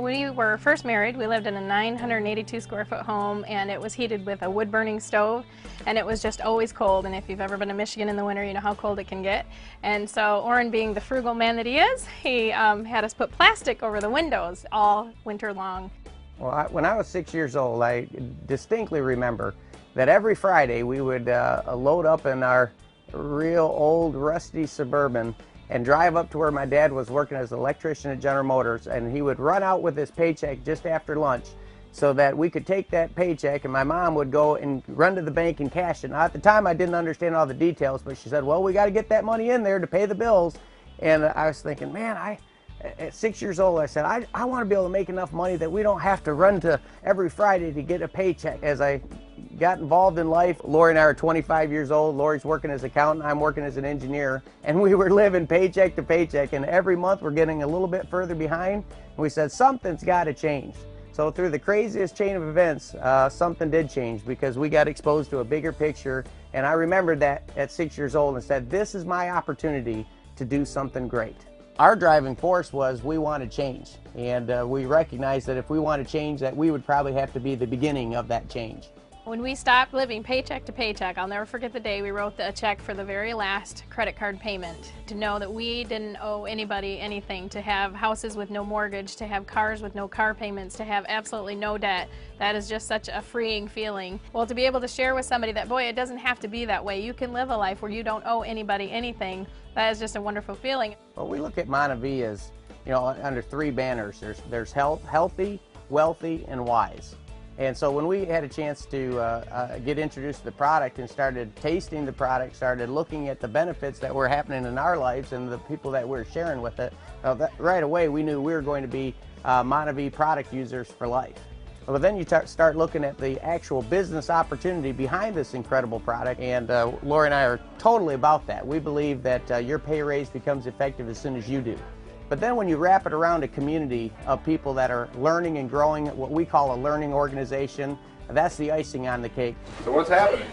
when we were first married, we lived in a 982 square foot home, and it was heated with a wood burning stove, and it was just always cold. And if you've ever been to Michigan in the winter, you know how cold it can get. And so Orrin, being the frugal man that he is, he had us put plastic over the windows all winter long. Well, when I was 6 years old, I distinctly remember that every Friday we would load up in our real old rusty Suburban and drive up to where my dad was working as an electrician at General Motors, and he would run out with his paycheck just after lunch so that we could take that paycheck, and my mom would go and run to the bank and cash it. Now, at the time I didn't understand all the details, but she said, well, we got to get that money in there to pay the bills. And I was thinking, man, at 6 years old, I said, I want to be able to make enough money that we don't have to run to every Friday to get a paycheck. As I got involved in life, Lori and I are 25 years old. Lori's working as an accountant, I'm working as an engineer, and we were living paycheck to paycheck, and every month we're getting a little bit further behind. And we said, something's got to change. So through the craziest chain of events, something did change, because we got exposed to a bigger picture, and I remembered that at 6 years old and said, this is my opportunity to do something great. Our driving force was we want to change, and we recognized that if we want to change, that we would probably have to be the beginning of that change. When we stopped living paycheck to paycheck, I'll never forget the day we wrote a check for the very last credit card payment. To know that we didn't owe anybody anything, to have houses with no mortgage, to have cars with no car payments, to have absolutely no debt, that is just such a freeing feeling. Well, to be able to share with somebody that, boy, it doesn't have to be that way. You can live a life where you don't owe anybody anything. That is just a wonderful feeling. Well, we look at MonaVie as, you know, under three banners. There's healthy, wealthy, and wise. And so when we had a chance to get introduced to the product and started tasting the product, started looking at the benefits that were happening in our lives and the people that we're sharing with it, right away we knew we were going to be MonaVie product users for life. But then you start looking at the actual business opportunity behind this incredible product, and Lori and I are totally about that. We believe that your pay raise becomes effective as soon as you do. But then when you wrap it around a community of people that are learning and growing, what we call a learning organization, that's the icing on the cake. So what's happening?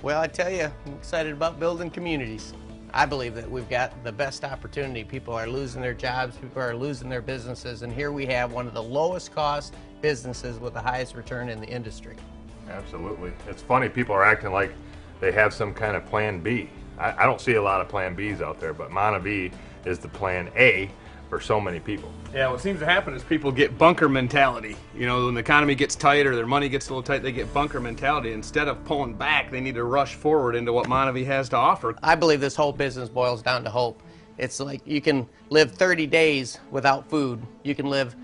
Well, I tell you, I'm excited about building communities. I believe that we've got the best opportunity. People are losing their jobs, people are losing their businesses, and here we have one of the lowest cost businesses with the highest return in the industry. Absolutely. It's funny, people are acting like they have some kind of plan B. I don't see a lot of plan Bs out there, but MonaVie is the plan A for so many people. Yeah, what seems to happen is people get bunker mentality. You know, when the economy gets tight or their money gets a little tight, they get bunker mentality. Instead of pulling back, they need to rush forward into what MonaVie has to offer. I believe this whole business boils down to hope. It's like you can live 30 days without food. You can live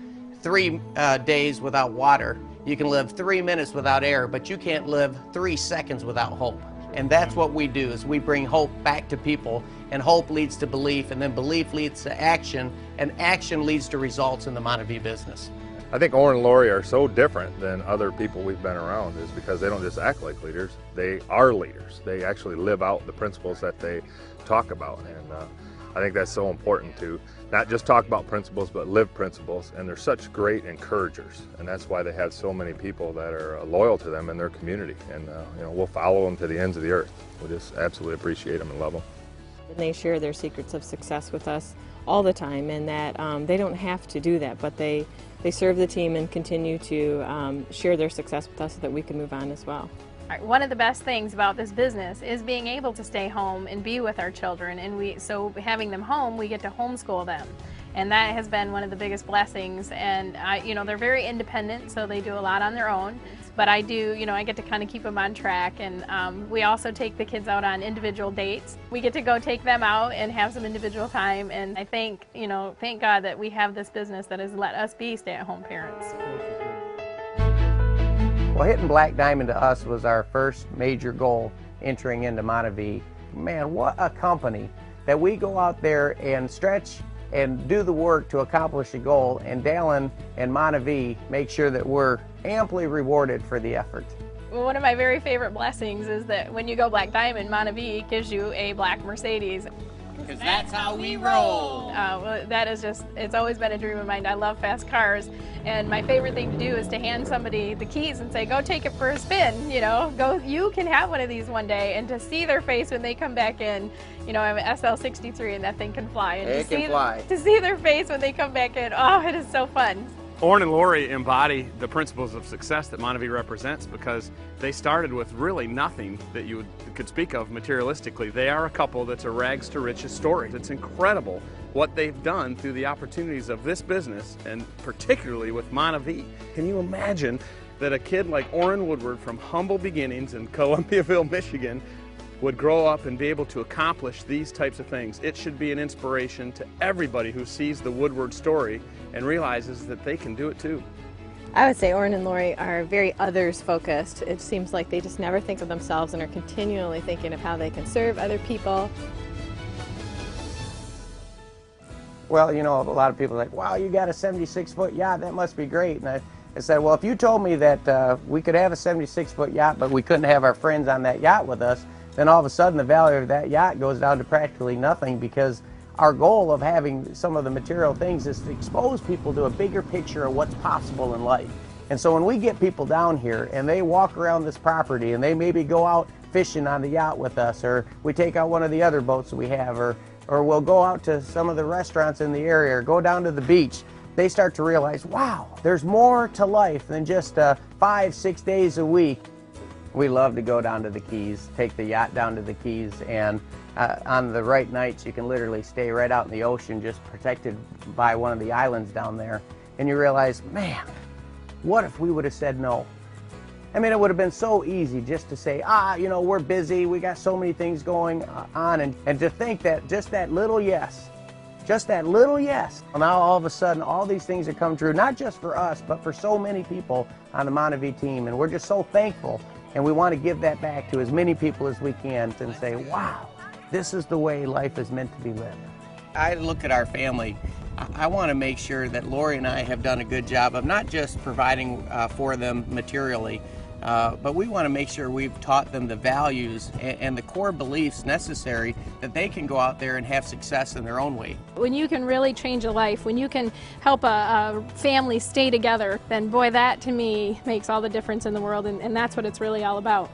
3 days without water. You can live 3 minutes without air, but you can't live 3 seconds without hope. And that's what we do, is we bring hope back to people, and hope leads to belief, and then belief leads to action, and action leads to results in the MonaVie business. I think Orrin and Lori are so different than other people we've been around is because they don't just act like leaders, they are leaders. They actually live out the principles that they talk about, and I think that's so important to not just talk about principles, but live principles, and they're such great encouragers, and that's why they have so many people that are loyal to them in their community, and you know, we'll follow them to the ends of the earth. We just absolutely appreciate them and love them. And they share their secrets of success with us all the time, and that they don't have to do that, but they serve the team and continue to share their success with us so that we can move on as well. One of the best things about this business is being able to stay home and be with our children, and so having them home, we get to homeschool them, and that has been one of the biggest blessings. And you know, they're very independent, so they do a lot on their own. But I do, you know, I get to kind of keep them on track, and we also take the kids out on individual dates. We get to go take them out and have some individual time, and I think, you know, thank God that we have this business that has let us be stay-at-home parents. Well, hitting Black Diamond to us was our first major goal entering into MonaVie. Man, what a company that we go out there and stretch and do the work to accomplish a goal, and Dallin and MonaVie make sure that we're amply rewarded for the effort. One of my very favorite blessings is that when you go Black Diamond, MonaVie gives you a black Mercedes. Because that's how we roll. Well, that is just, it's always been a dream of mine. I love fast cars, and my favorite thing to do is to hand somebody the keys and say, go take it for a spin, you know, go, you can have one of these one day, and to see their face when they come back in. You know, I have an SL63 and that thing can fly. And it can fly. To see their face when they come back in, oh, it is so fun. Orrin and Lori embody the principles of success that MonaVie represents because they started with really nothing that you could speak of materialistically. They are a couple that's a rags to riches story. It's incredible what they've done through the opportunities of this business, and particularly with MonaVie. Can you imagine that a kid like Orrin Woodward from humble beginnings in Columbiaville, Michigan would grow up and be able to accomplish these types of things? It should be an inspiration to everybody who sees the Woodward story and realizes that they can do it too. I would say Orrin and Lori are very others focused. It seems like they just never think of themselves and are continually thinking of how they can serve other people. Well, you know, a lot of people are like, wow, you got a 76-foot yacht, that must be great. And I said, well, if you told me that we could have a 76-foot yacht, but we couldn't have our friends on that yacht with us, then all of a sudden the value of that yacht goes down to practically nothing, because our goal of having some of the material things is to expose people to a bigger picture of what's possible in life. And so when we get people down here and they walk around this property and they maybe go out fishing on the yacht with us, or we take out one of the other boats that we have, or we'll go out to some of the restaurants in the area or go down to the beach, they start to realize, wow, there's more to life than just 5-6 days a week. We love to go down to the Keys, take the yacht down to the Keys, and on the right nights you can literally stay right out in the ocean, just protected by one of the islands down there, and you realize, man, what if we would have said no? I mean, it would have been so easy just to say, you know, we're busy, we got so many things going on, and to think that just that little yes, now all of a sudden all these things have come true, not just for us, but for so many people on the MonaVie team, and we're just so thankful, and we want to give that back to as many people as we can and say, wow, this is the way life is meant to be lived. I look at our family. I want to make sure that Lori and I have done a good job of not just providing for them materially, but we want to make sure we've taught them the values and the core beliefs necessary that they can go out there and have success in their own way. When you can really change a life, when you can help a family stay together, then boy, that to me makes all the difference in the world, and that's what it's really all about.